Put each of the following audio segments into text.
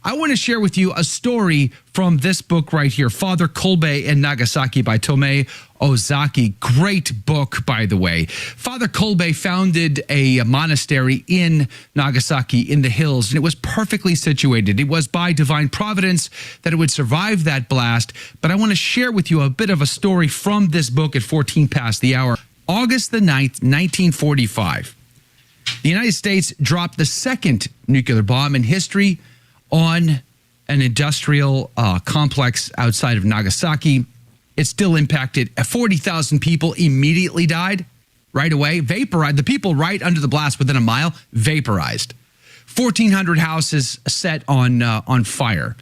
I want to share with you a story from this book right here, Father Kolbe in Nagasaki by Tomei Ozaki. Great book, by the way. Father Kolbe founded a monastery in Nagasaki in the hills, and it was perfectly situated. It was by divine providence that it would survive that blast. But I want to share with you a bit of a story from this book at 14 past the hour. August the 9th, 1945. The United States dropped the second nuclear bomb in history on an industrial complex outside of Nagasaki. It still impacted 40,000 people immediately died right away, vaporized. The people right under the blast within a mile, vaporized. 1,400 houses set on fire.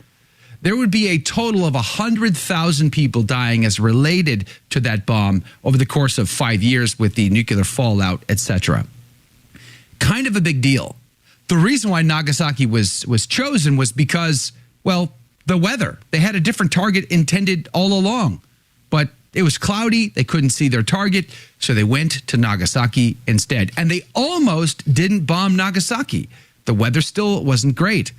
There would be a total of 100,000 people dying as related to that bomb over the course of 5 years with the nuclear fallout, etc. Kind of a big deal. The reason why Nagasaki was chosen was because, well, the weather. They had a different target intended all along, but it was cloudy. They couldn't see their target, so they went to Nagasaki instead. And they almost didn't bomb Nagasaki. The weather still wasn't great.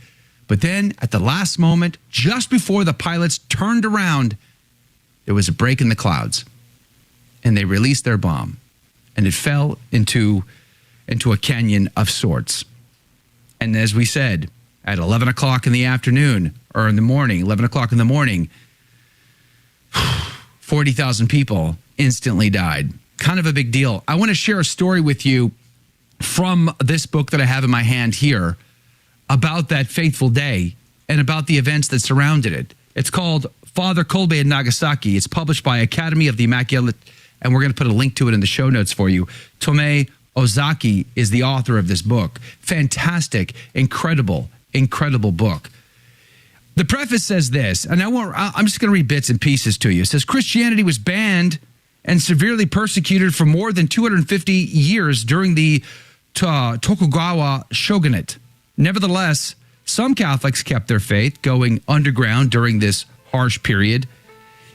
But then at the last moment, just before the pilots turned around, there was a break in the clouds, and they released their bomb, and it fell into a canyon of sorts. And as we said, at 11 o'clock in the afternoon, or in the morning, 11 o'clock in the morning, 40,000 people instantly died. Kind of a big deal. I want to share a story with you from this book that I have in my hand here about that fateful day and about the events that surrounded it. It's called Father Kolbe in Nagasaki. It's published by Academy of the Immaculate, and we're going to put a link to it in the show notes for you. Tomei Ozaki is the author of this book. Fantastic, incredible book. The preface says this, and I'm just going to read bits and pieces to you. It says, Christianity was banned and severely persecuted for more than 250 years during the Tokugawa shogunate. Nevertheless, some Catholics kept their faith, going underground during this harsh period.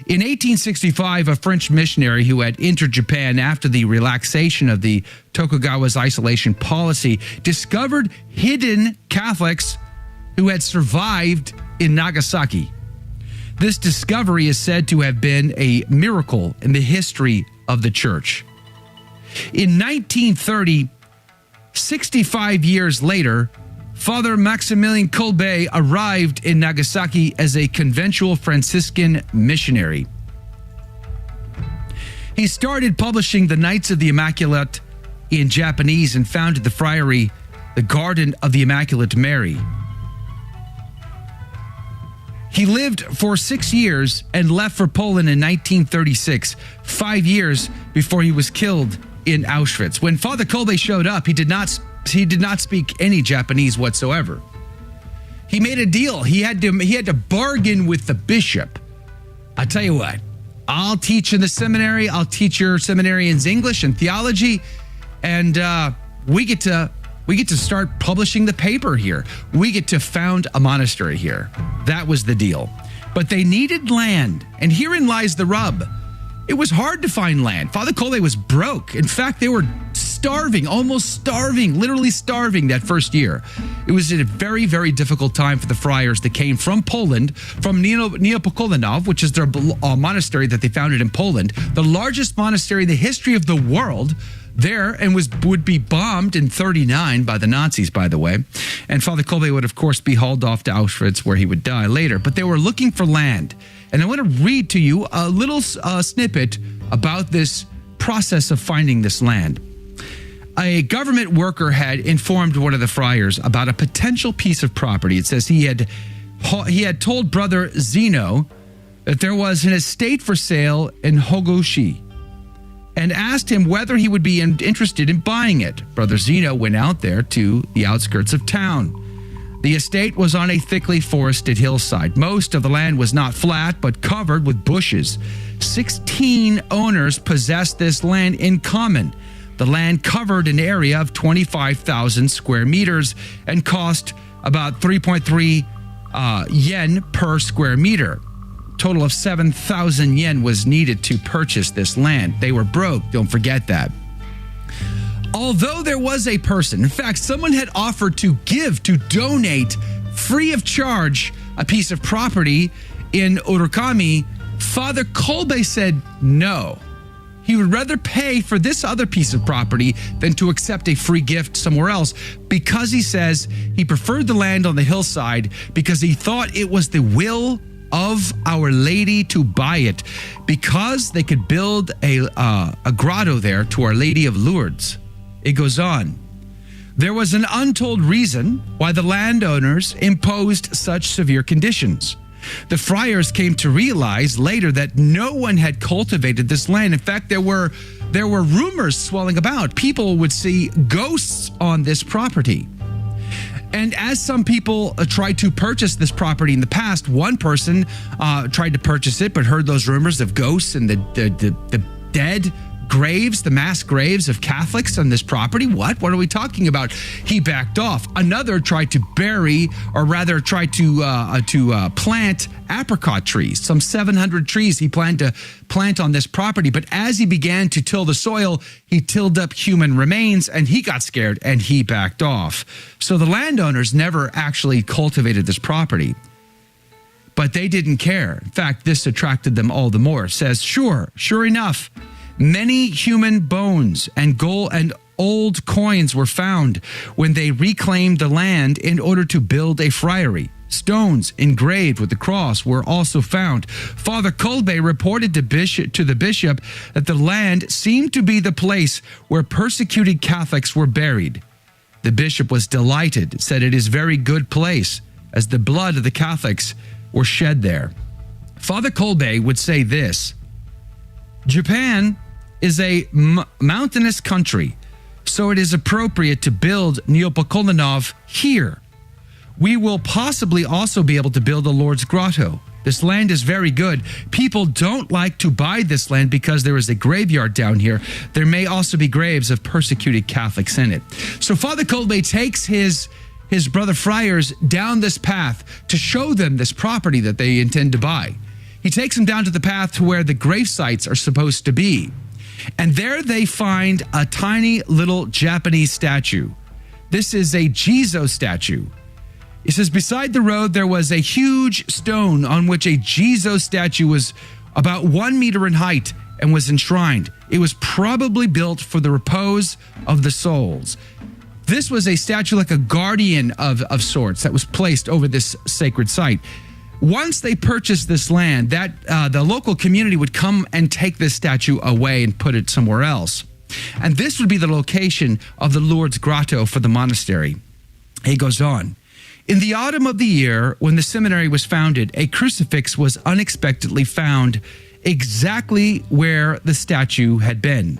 In 1865, a French missionary who had entered Japan after the relaxation of the Tokugawa's isolation policy discovered hidden Catholics who had survived in Nagasaki. This discovery is said to have been a miracle in the history of the church. In 1930, 65 years later, Father Maximilian Kolbe arrived in Nagasaki as a conventual Franciscan missionary. He started publishing the Knights of the Immaculate in Japanese and founded the friary, the Garden of the Immaculate Mary. He lived for 6 years and left for Poland in 1936, 5 years before he was killed in Auschwitz. When Father Kolbe showed up, he did not speak any Japanese whatsoever. He made a deal. He had to bargain with the bishop. I tell you what, I'll teach in the seminary. I'll teach your seminarians English and theology, and we get to start publishing the paper here. We get to found a monastery here. That was the deal. But they needed land, and herein lies the rub. It was hard to find land. Father Kolbe was broke. In fact, they were starving, almost starving, literally starving that first year. It was a very, very difficult time for the friars that came from Poland, from Niepokolanów, which is their monastery that they founded in Poland, the largest monastery in the history of the world there, and would be bombed in 1939 by the Nazis, by the way. And Father Kolbe would, of course, be hauled off to Auschwitz, where he would die later. But they were looking for land. And I want to read to you a little snippet about this process of finding this land. A government worker had informed one of the friars about a potential piece of property. It says he had told Brother Zeno that there was an estate for sale in Hogoshi and asked him whether he would be interested in buying it. Brother Zeno went out there to the outskirts of town. The estate was on a thickly forested hillside. Most of the land was not flat, but covered with bushes. 16 owners possessed this land in common. The land covered an area of 25,000 square meters and cost about 3.3 yen per square meter. Total of 7,000 yen was needed to purchase this land. They were broke, don't forget that. Although there was a person, in fact, someone had offered to donate free of charge a piece of property in Urakami, Father Kolbe said no. He would rather pay for this other piece of property than to accept a free gift somewhere else, because he says he preferred the land on the hillside because he thought it was the will of Our Lady to buy it, because they could build a grotto there to Our Lady of Lourdes. It goes on. There was an untold reason why the landowners imposed such severe conditions. The friars came to realize later that no one had cultivated this land. In fact, there were rumors swelling about. People would see ghosts on this property. And as some people tried to purchase this property in the past, one person tried to purchase it but heard those rumors of ghosts and the dead graves, the mass graves of Catholics on this property. What are we talking about? He backed off. Another tried to bury, or rather tried to plant apricot trees. Some 700 trees he planned to plant on this property. But as he began to till the soil, he tilled up human remains and he got scared and he backed off. So the landowners never actually cultivated this property. But they didn't care. In fact, this attracted them all the more. It says, sure enough, many human bones and gold and old coins were found when they reclaimed the land in order to build a friary. Stones engraved with the cross were also found. Father Kolbe reported to the bishop that the land seemed to be the place where persecuted Catholics were buried. The bishop was delighted, said it is a very good place, as the blood of the Catholics were shed there. Father Kolbe would say this: Japan is a mountainous country, so it is appropriate to build Neopokolonov here. We will possibly also be able to build a Lourdes Grotto. This land is very good. People don't like to buy this land because there is a graveyard down here. There may also be graves of persecuted Catholics in it. So Father Kolbe takes his brother friars down this path to show them this property that they intend to buy. He takes them down to the path to where the grave sites are supposed to be. And there they find a tiny little Japanese statue. This is a Jizo statue. It says, beside the road, there was a huge stone on which a Jizo statue was about 1 meter in height and was enshrined. It was probably built for the repose of the souls. This was a statue like a guardian of sorts that was placed over this sacred site. Once they purchased this land, the local community would come and take this statue away and put it somewhere else. And this would be the location of the Lourdes Grotto for the monastery. He goes on. In the autumn of the year when the seminary was founded, a crucifix was unexpectedly found exactly where the statue had been.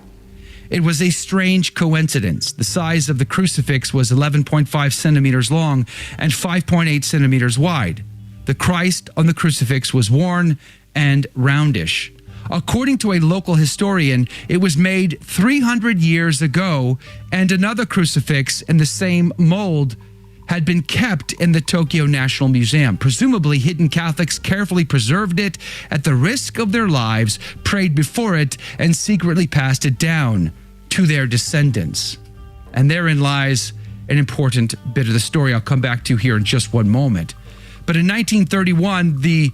It was a strange coincidence. The size of the crucifix was 11.5 centimeters long and 5.8 centimeters wide. The Christ on the crucifix was worn and roundish. According to a local historian, it was made 300 years ago, and another crucifix in the same mold had been kept in the Tokyo National Museum. Presumably, hidden Catholics carefully preserved it at the risk of their lives, prayed before it, and secretly passed it down to their descendants. And therein lies an important bit of the story I'll come back to here in just one moment. But in 1931, the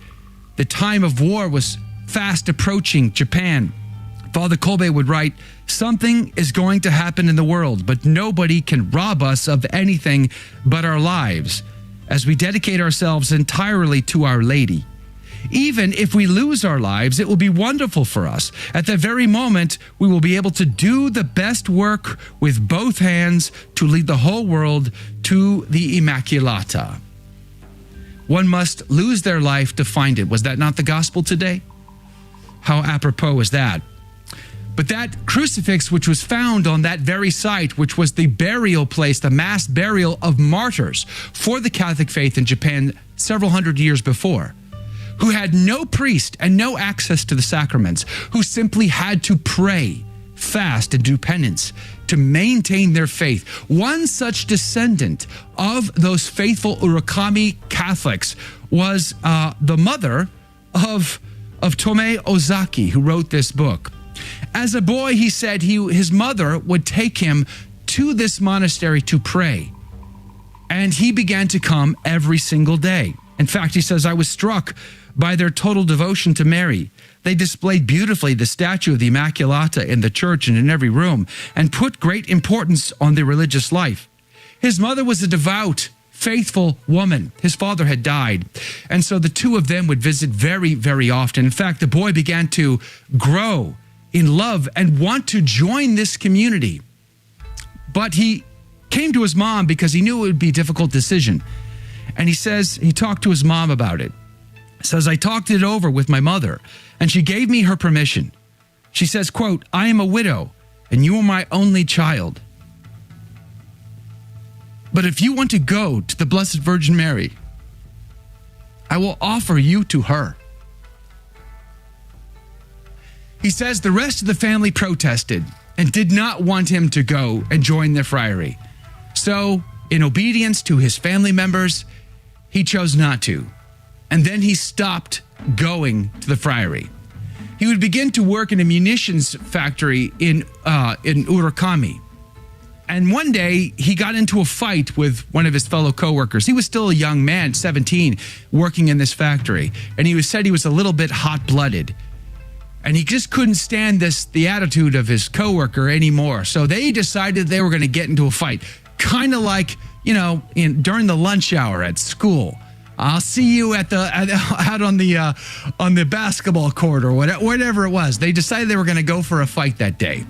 time of war was fast approaching Japan. Father Kolbe would write, something is going to happen in the world, but nobody can rob us of anything but our lives, as we dedicate ourselves entirely to Our Lady. Even if we lose our lives, it will be wonderful for us. At that very moment, we will be able to do the best work with both hands to lead the whole world to the Immaculata. One must lose their life to find it. Was that not the gospel today? How apropos is that? But that crucifix, which was found on that very site, which was the burial place, the mass burial of martyrs for the Catholic faith in Japan several hundred years before, who had no priest and no access to the sacraments, who simply had to pray, fast, and do penance to maintain their faith. One such descendant of those faithful Urakami Catholics was the mother of Tomei Ozaki, who wrote this book. As a boy, he said his mother would take him to this monastery to pray. And he began to come every single day. In fact, he says, I was struck by their total devotion to Mary. They displayed beautifully the statue of the Immaculata in the church and in every room, and put great importance on their religious life. His mother was a devout, faithful woman. His father had died. And so the two of them would visit very, very often. In fact, the boy began to grow in love and want to join this community. But he came to his mom because he knew it would be a difficult decision. And he says he talked to his mom about it. Says, I talked it over with my mother, and she gave me her permission. She says, quote, I am a widow, and you are my only child. But if you want to go to the Blessed Virgin Mary, I will offer you to her. He says the rest of the family protested and did not want him to go and join their friary. So, in obedience to his family members, he chose not to. And then he stopped going to the friary. He would begin to work in a munitions factory in Urakami. And one day, he got into a fight with one of his fellow coworkers. He was still a young man, 17, working in this factory. And he said he was a little bit hot-blooded. And he just couldn't stand the attitude of his coworker anymore. So they decided they were going to get into a fight. Kind of like, during the lunch hour at school. I'll see you out on the basketball court or whatever it was. They decided they were going to go for a fight that day.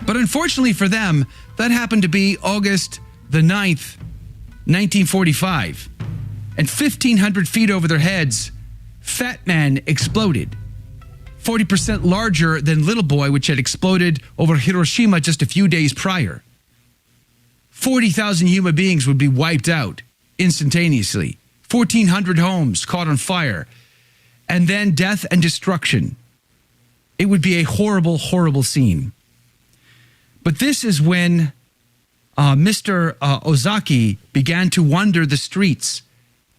But unfortunately for them, that happened to be August the 9th, 1945. And 1,500 feet over their heads, Fat Man exploded. 40% larger than Little Boy, which had exploded over Hiroshima just a few days prior. 40,000 human beings would be wiped out instantaneously. 1,400 homes caught on fire. And then death and destruction. It would be a horrible, horrible scene. But this is when Mr. Ozaki began to wander the streets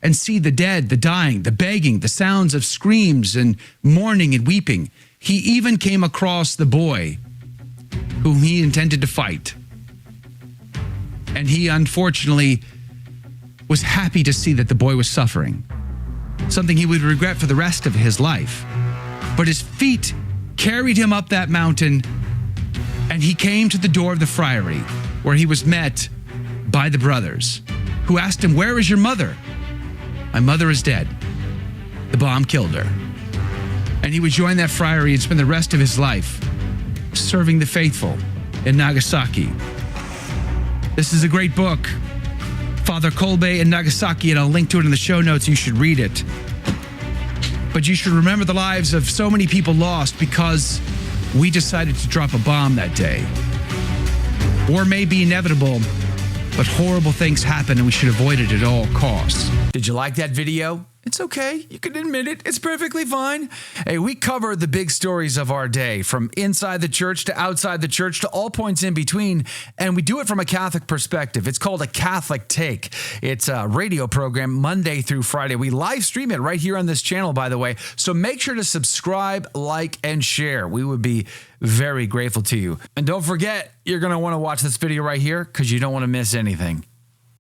and see the dead, the dying, the begging, the sounds of screams and mourning and weeping. He even came across the boy whom he intended to fight. And he unfortunately was happy to see that the boy was suffering, something he would regret for the rest of his life. But his feet carried him up that mountain, and he came to the door of the friary, where he was met by the brothers, who asked him, where is your mother? My mother is dead. The bomb killed her. And he would join that friary and spend the rest of his life serving the faithful in Nagasaki. This is a great book, Father Kolbe in Nagasaki, and I'll link to it in the show notes. You should read it. But you should remember the lives of so many people lost because we decided to drop a bomb that day. War may be inevitable, but horrible things happen and we should avoid it at all costs. Did you like that video? It's okay. You can admit it. It's perfectly fine. Hey, we cover the big stories of our day, from inside the church to outside the church to all points in between, and we do it from a Catholic perspective. It's called A Catholic Take. It's a radio program Monday through Friday. We live stream it right here on this channel, by the way, so make sure to subscribe, like, and share. We would be very grateful to you. And don't forget, you're going to want to watch this video right here because you don't want to miss anything.